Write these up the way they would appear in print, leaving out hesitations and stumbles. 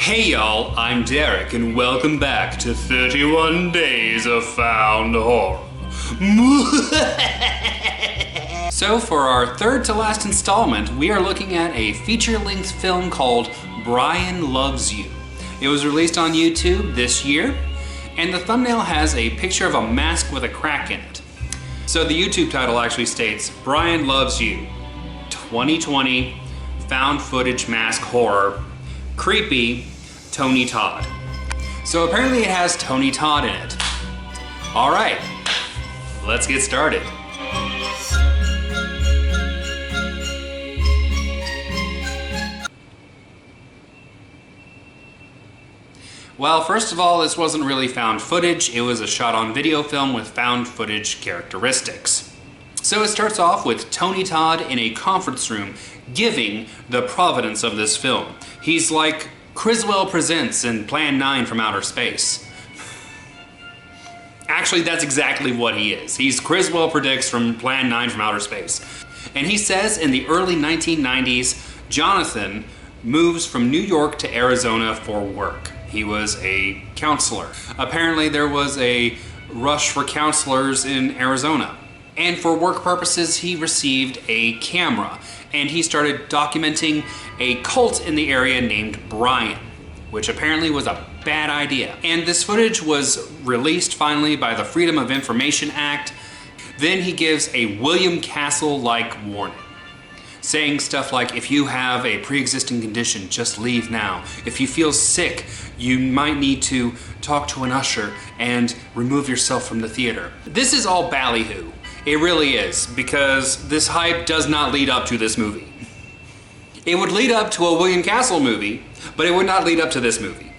Hey y'all, I'm Derek and welcome back to 31 Days of Found Horror. So for our third to last installment, we are looking at a feature-length film called Bryan Loves You. It was released on YouTube this year, and the thumbnail has a picture of a mask with a crack in it. So the YouTube title actually states, Bryan Loves You, 2020 found footage mask horror, creepy, Tony Todd. So apparently it has Tony Todd in it. All right, let's get started. Well, first of all, this wasn't really found footage. It was a shot on video film with found footage characteristics. So it starts off with Tony Todd in a conference room giving the provenance of this film. He's like Criswell Presents in Plan 9 from Outer Space. Actually, that's exactly what he is. He's Criswell Predicts from Plan 9 from Outer Space. And he says in the early 1990s, Jonathan moves from New York to Arizona for work. He was a counselor. Apparently there was a rush for counselors in Arizona. And for work purposes, he received a camera. And he started documenting a cult in the area named Bryan, which apparently was a bad idea. And this footage was released finally by the Freedom of Information Act. Then he gives a William Castle-like warning, saying stuff like, if you have a pre-existing condition, just leave now. If you feel sick, you might need to talk to an usher and remove yourself from the theater. This is all ballyhoo. It really is, because this hype does not lead up to this movie. It would lead up to a William Castle movie, but it would not lead up to this movie.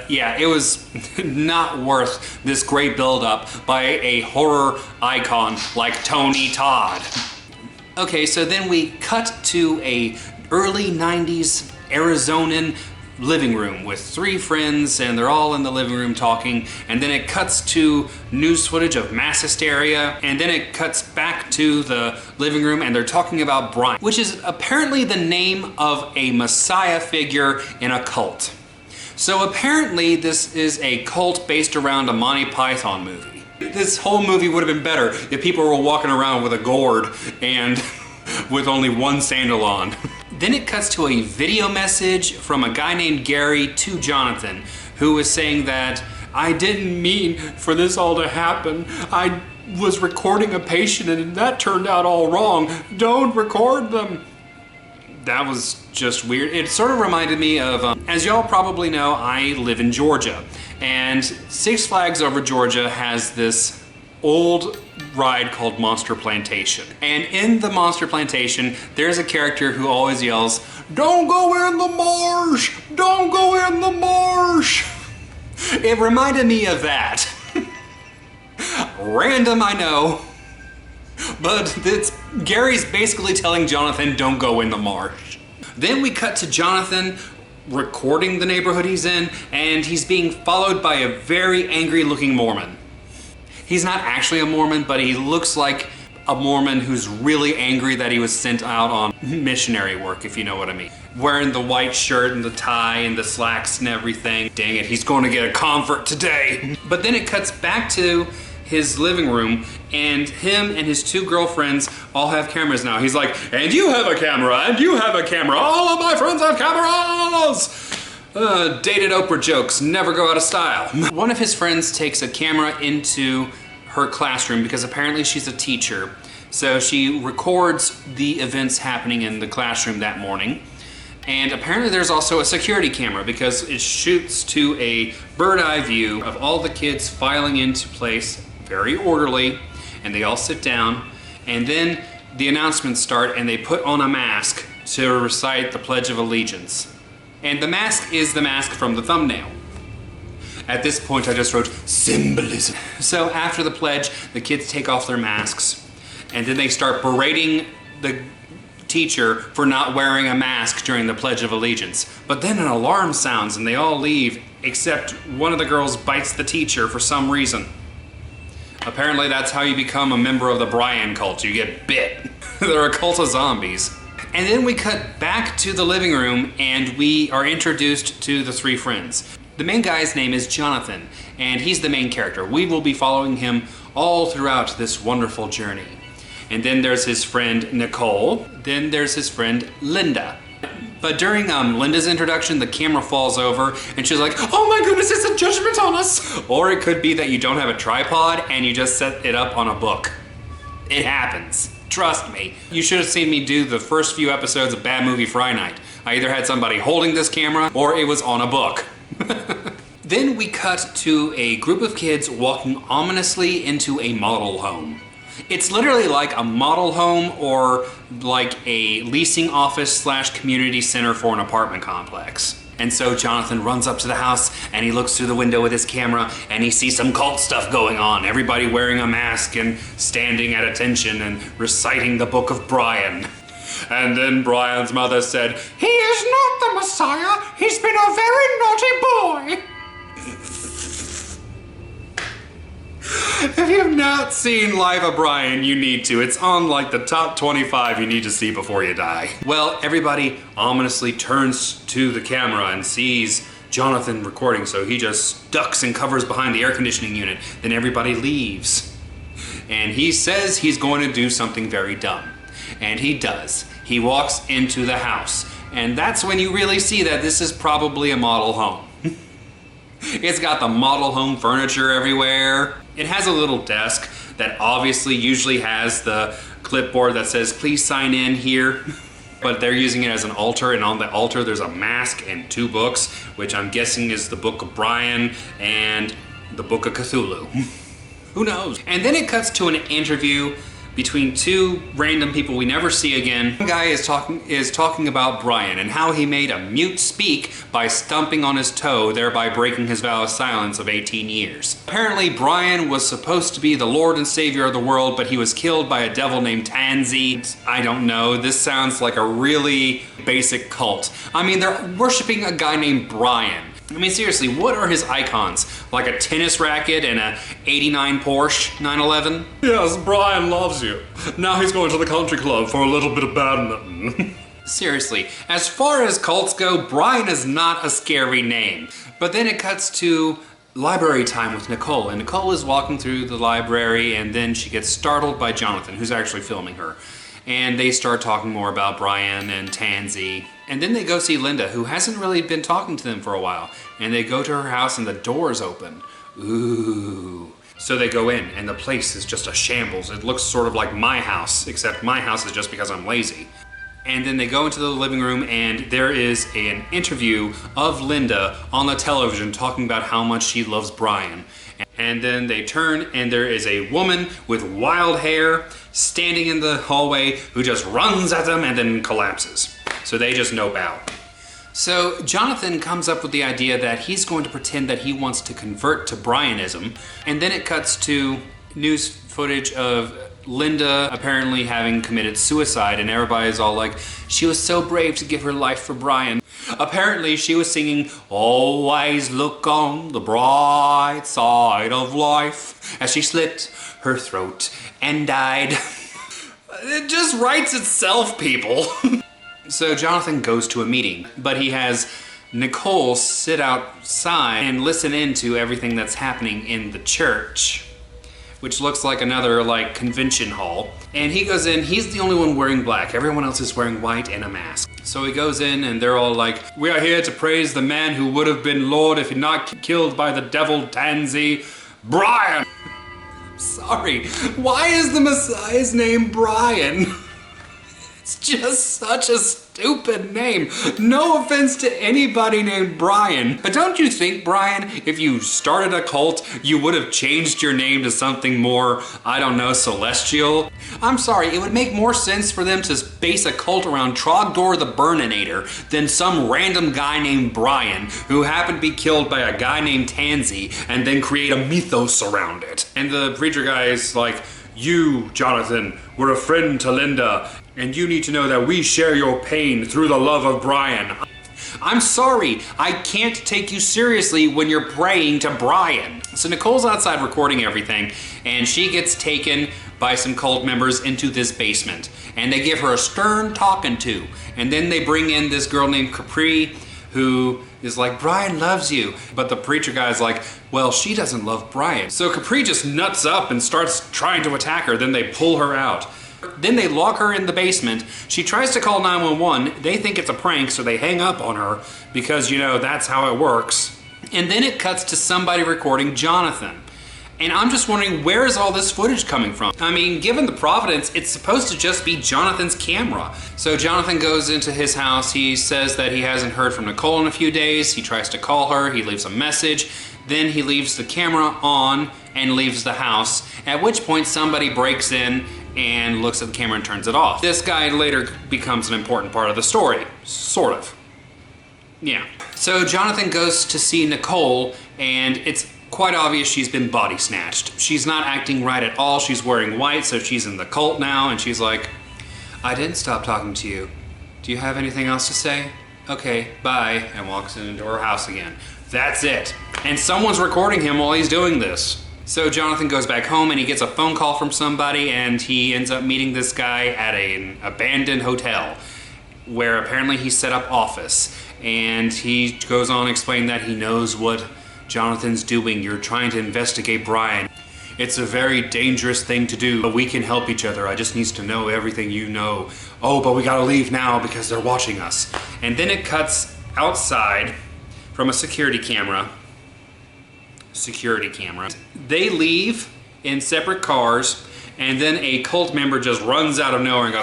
Yeah, it was not worth this great build-up by a horror icon like Tony Todd. Okay, so then we cut to a early 90s Arizonan living room with three friends, and they're all in the living room talking, and then it cuts to news footage of mass hysteria, and then it cuts back to the living room and they're talking about Bryan, which is apparently the name of a messiah figure in a cult. So apparently this is a cult based around a Monty Python movie. This whole movie would have been better if people were walking around with a gourd and with only one sandal on. Then it cuts to a video message from a guy named Gary to Jonathan, who is saying that, I didn't mean for this all to happen. I was recording a patient and that turned out all wrong. Don't record them. That was just weird. It sort of reminded me of, as y'all probably know, I live in Georgia. And Six Flags Over Georgia has this old ride called Monster Plantation. And in the Monster Plantation, there's a character who always yells, "Don't go in the marsh! Don't go in the marsh!" It reminded me of that. Random, I know. But Gary's basically telling Jonathan, don't go in the marsh. Then we cut to Jonathan recording the neighborhood he's in, and he's being followed by a very angry looking Mormon. He's not actually a Mormon, but he looks like a Mormon who's really angry that he was sent out on missionary work, if you know what I mean. Wearing the white shirt and the tie and the slacks and everything. Dang it, he's going to get a convert today. But then it cuts back to his living room, and him and his two girlfriends all have cameras now. He's like, and you have a camera, and you have a camera. All of my friends have cameras! Dated Oprah jokes never go out of style. One of his friends takes a camera into her classroom because apparently she's a teacher. So she records the events happening in the classroom that morning. And apparently there's also a security camera because it shoots to a bird's eye view of all the kids filing into place, very orderly, and they all sit down. And then the announcements start and they put on a mask to recite the Pledge of Allegiance. And the mask is the mask from the thumbnail. At this point I just wrote symbolism. So after the pledge, the kids take off their masks and then they start berating the teacher for not wearing a mask during the Pledge of Allegiance. But then an alarm sounds and they all leave, except one of the girls bites the teacher for some reason. Apparently that's how you become a member of the Bryan cult. You get bit. They're a cult of zombies. And then we cut back to the living room and we are introduced to the three friends. The main guy's name is Jonathan, and he's the main character. We will be following him all throughout this wonderful journey. And then there's his friend Nicole. Then there's his friend Linda. But during Linda's introduction, the camera falls over and she's like, oh my goodness, it's a judgment on us. Or it could be that you don't have a tripod and you just set it up on a book. It happens. Trust me. You should have seen me do the first few episodes of Bad Movie Friday Night. I either had somebody holding this camera or it was on a book. Then we cut to a group of kids walking ominously into a model home. It's literally like a model home or like a leasing office / community center for an apartment complex. And so Jonathan runs up to the house and he looks through the window with his camera and he sees some cult stuff going on. Everybody wearing a mask and standing at attention and reciting the book of Bryan. And then Bryan's mother said, he is not the Messiah. He's been a very naughty boy. If you have not seen Life of Bryan, you need to. It's on like the top 25 you need to see before you die. Well, everybody ominously turns to the camera and sees Jonathan recording, so he just ducks and covers behind the air conditioning unit. Then everybody leaves. And he says he's going to do something very dumb. And he does. He walks into the house. And that's when you really see that this is probably a model home. It's got the model home furniture everywhere. It has a little desk that obviously usually has the clipboard that says, please sign in here. But they're using it as an altar, and on the altar there's a mask and 2 books, which I'm guessing is the Book of Bryan and the Book of Cthulhu. Who knows? And then it cuts to an interview between 2 random people we never see again. One guy is talking about Bryan and how he made a mute speak by stumping on his toe, thereby breaking his vow of silence of 18 years. Apparently Bryan was supposed to be the Lord and Savior of the world, but he was killed by a devil named Tansy. I don't know, this sounds like a really basic cult. I mean, they're worshiping a guy named Bryan. I mean, seriously, what are his icons? Like a tennis racket and a '89 Porsche 911? Yes, Bryan loves you. Now he's going to the country club for a little bit of badminton. Seriously, as far as cults go, Bryan is not a scary name. But then it cuts to library time with Nicole, and Nicole is walking through the library and then she gets startled by Jonathan, who's actually filming her. And they start talking more about Bryan and Tansy. And then they go see Linda, who hasn't really been talking to them for a while. And they go to her house and the door's open. Ooh. So they go in and the place is just a shambles. It looks sort of like my house, except my house is just because I'm lazy. And then they go into the living room and there is an interview of Linda on the television talking about how much she loves Bryan. And then they turn and there is a woman with wild hair standing in the hallway who just runs at them and then collapses. So they just nope out. So Jonathan comes up with the idea that he's going to pretend that he wants to convert to Bryanism. And then it cuts to news footage of Linda apparently having committed suicide, and everybody's all like, she was so brave to give her life for Bryan. Apparently she was singing, always look on the bright side of life, as she slit her throat and died. It just writes itself, people. So Jonathan goes to a meeting, but he has Nicole sit outside and listen in to everything that's happening in the church, which looks like another convention hall. And he goes in, he's the only one wearing black. Everyone else is wearing white and a mask. So he goes in and they're all like, we are here to praise the man who would have been Lord if not killed by the devil Tansy, Bryan. Sorry, why is the Messiah's name Bryan? It's just such a stupid name. No offense to anybody named Bryan. But don't you think, Bryan, if you started a cult, you would have changed your name to something more, I don't know, celestial? I'm sorry, it would make more sense for them to base a cult around Trogdor the Burninator than some random guy named Bryan who happened to be killed by a guy named Tansy and then create a mythos around it. And the preacher guy is like, you, Jonathan, were a friend to Linda, and you need to know that we share your pain through the love of Bryan. I'm sorry, I can't take you seriously when you're praying to Bryan. So Nicole's outside recording everything, and she gets taken by some cult members into this basement. And they give her a stern talking to. And then they bring in this girl named Capri, who is like, Bryan loves you. But the preacher guy's like, well, she doesn't love Bryan. So Capri just nuts up and starts trying to attack her. Then they pull her out. Then they lock her in the basement. She tries to call 911. They think it's a prank, so they hang up on her because, you know, that's how it works. And then it cuts to somebody recording Jonathan. And I'm just wondering, where is all this footage coming from? I mean, given the providence, it's supposed to just be Jonathan's camera. So Jonathan goes into his house. He says that he hasn't heard from Nicole in a few days. He tries to call her. He leaves a message. Then he leaves the camera on and leaves the house, at which point somebody breaks in and looks at the camera and turns it off. This guy later becomes an important part of the story, sort of. Yeah. So Jonathan goes to see Nicole, and it's quite obvious she's been body snatched. She's not acting right at all. She's wearing white, so she's in the cult now, and she's like, I didn't stop talking to you. Do you have anything else to say? Okay, bye, and walks into her house again. That's it. And someone's recording him while he's doing this. So Jonathan goes back home and he gets a phone call from somebody, and he ends up meeting this guy at an abandoned hotel where apparently he set up office. And he goes on explaining that he knows what Jonathan's doing. You're trying to investigate Bryan. It's a very dangerous thing to do, but we can help each other. I just need to know everything you know. Oh, but we gotta leave now because they're watching us. And then it cuts outside from a security camera. They leave in separate cars, and then a cult member just runs out of nowhere and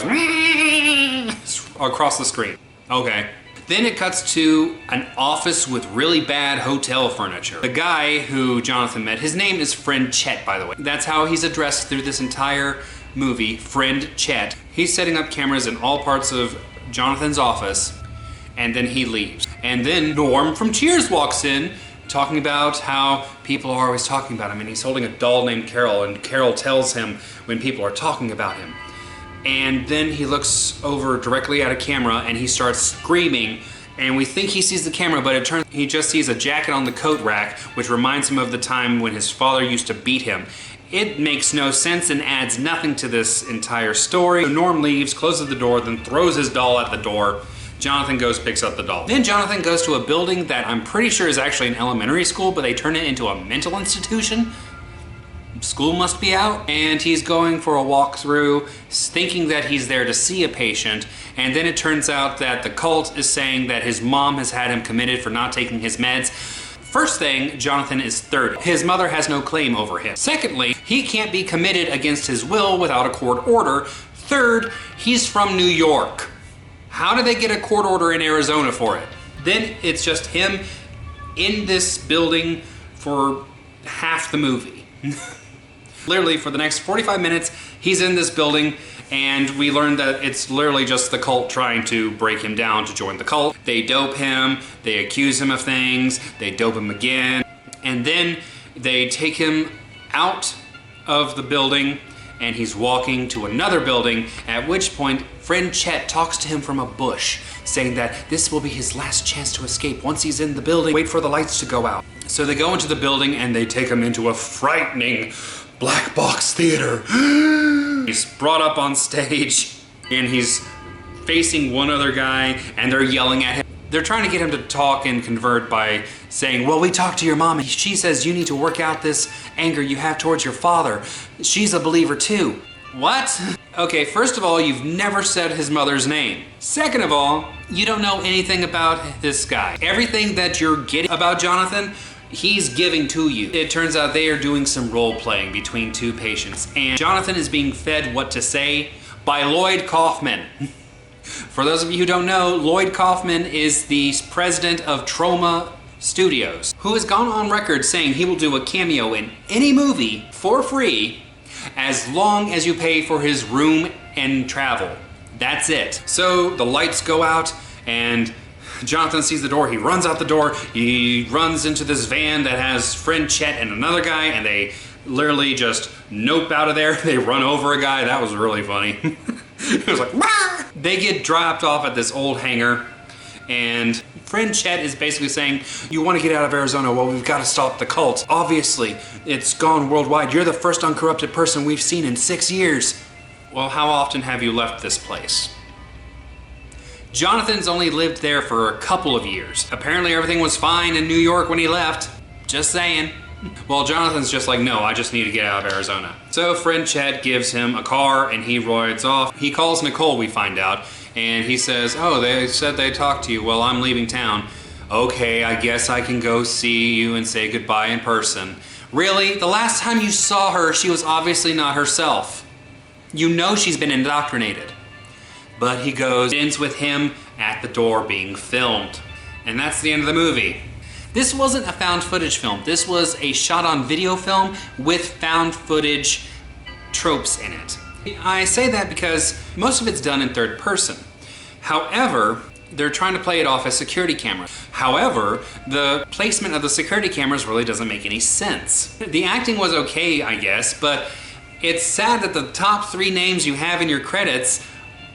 goes across the screen. Okay. Then it cuts to an office with really bad hotel furniture. The guy who Jonathan met, his name is Friend Chet, by the way. That's how he's addressed through this entire movie, Friend Chet. He's setting up cameras in all parts of Jonathan's office, and then he leaves. And then Norm from Cheers walks in, talking about how people are always talking about him, and he's holding a doll named Carol, and Carol tells him when people are talking about him. And then he looks over directly at a camera and he starts screaming, and we think he sees the camera, but it turns he just sees a jacket on the coat rack, which reminds him of the time when his father used to beat him. It makes no sense and adds nothing to this entire story. So Norm leaves, closes the door, then throws his doll at the door. Jonathan goes, picks up the doll. Then Jonathan goes to a building that I'm pretty sure is actually an elementary school, but they turn it into a mental institution. School must be out, and he's going for a walkthrough, thinking that he's there to see a patient, and then it turns out that the cult is saying that his mom has had him committed for not taking his meds. First thing, Jonathan is 30. His mother has no claim over him. Secondly, he can't be committed against his will without a court order. Third, he's from New York. How do they get a court order in Arizona for it? Then it's just him in this building for half the movie. Literally, for the next 45 minutes, he's in this building, and we learn that it's literally just the cult trying to break him down to join the cult. They dope him, they accuse him of things, they dope him again, and then they take him out of the building, and he's walking to another building, at which point Friend Chet talks to him from a bush, saying that this will be his last chance to escape. Once he's in the building, wait for the lights to go out. So they go into the building, and they take him into a frightening black box theater. He's brought up on stage, and he's facing one other guy, and they're yelling at him. They're trying to get him to talk and convert by saying, well, we talked to your mom, and she says you need to work out this anger you have towards your father. She's a believer too. What? Okay, first of all, you've never said his mother's name. Second of all, you don't know anything about this guy. Everything that you're getting about Jonathan, he's giving to you. It turns out they are doing some role playing between two patients, and Jonathan is being fed what to say by Lloyd Kaufman. For those of you who don't know, Lloyd Kaufman is the president of Troma Studios, who has gone on record saying he will do a cameo in any movie for free as long as you pay for his room and travel. That's it. So the lights go out, and Jonathan sees the door, he runs out the door, he runs into this van that has Friend Chet and another guy, and they literally just nope out of there. They run over a guy. That was really funny. It was like, Wah! They get dropped off at this old hangar, And friend Chet is basically saying, you want to get out of Arizona? Well, we've got to stop the cult. Obviously, it's gone worldwide. You're the first uncorrupted person we've seen in 6 years. Well, how often have you left this place? Jonathan's only lived there for a couple of years. Apparently everything was fine in New York when he left. Just saying. Well, Jonathan's just like, no, I just need to get out of Arizona. So friend Chet gives him a car and he rides off. He calls Nicole, we find out, and he says, oh, they said they talked to you. Well, I'm leaving town. Okay, I guess I can go see you and say goodbye in person. Really? The last time you saw her, she was obviously not herself. You know she's been indoctrinated. But he goes, it ends with him at the door being filmed. And that's the end of the movie. This wasn't a found footage film. This was a shot on video film with found footage tropes in it. I say that because most of it's done in third person. However, they're trying to play it off as security cameras. However, the placement of the security cameras really doesn't make any sense. The acting was okay, I guess, but it's sad that the top 3 names you have in your credits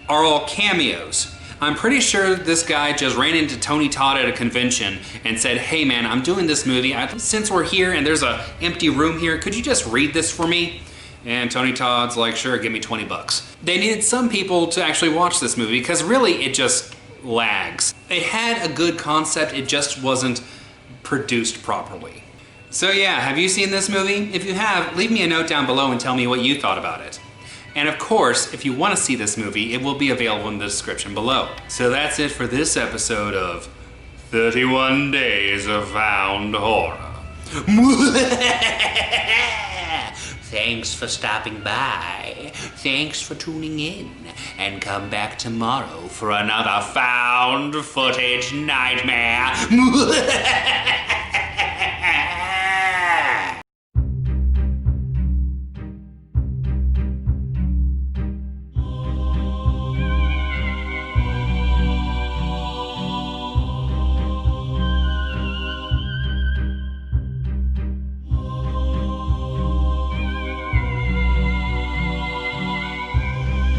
are all cameos. I'm pretty sure this guy just ran into Tony Todd at a convention and said, hey man, I'm doing this movie. Since we're here and there's an empty room here, could you just read this for me? And Tony Todd's like, sure, give me 20 bucks. They needed some people to actually watch this movie because really it just lags. It had a good concept, it just wasn't produced properly. So yeah, have you seen this movie? If you have, leave me a note down below and tell me what you thought about it. And of course, if you want to see this movie, it will be available in the description below. So that's it for this episode of 31 Days of Found Horror. Thanks for stopping by. Thanks for tuning in. And come back tomorrow for another found footage nightmare.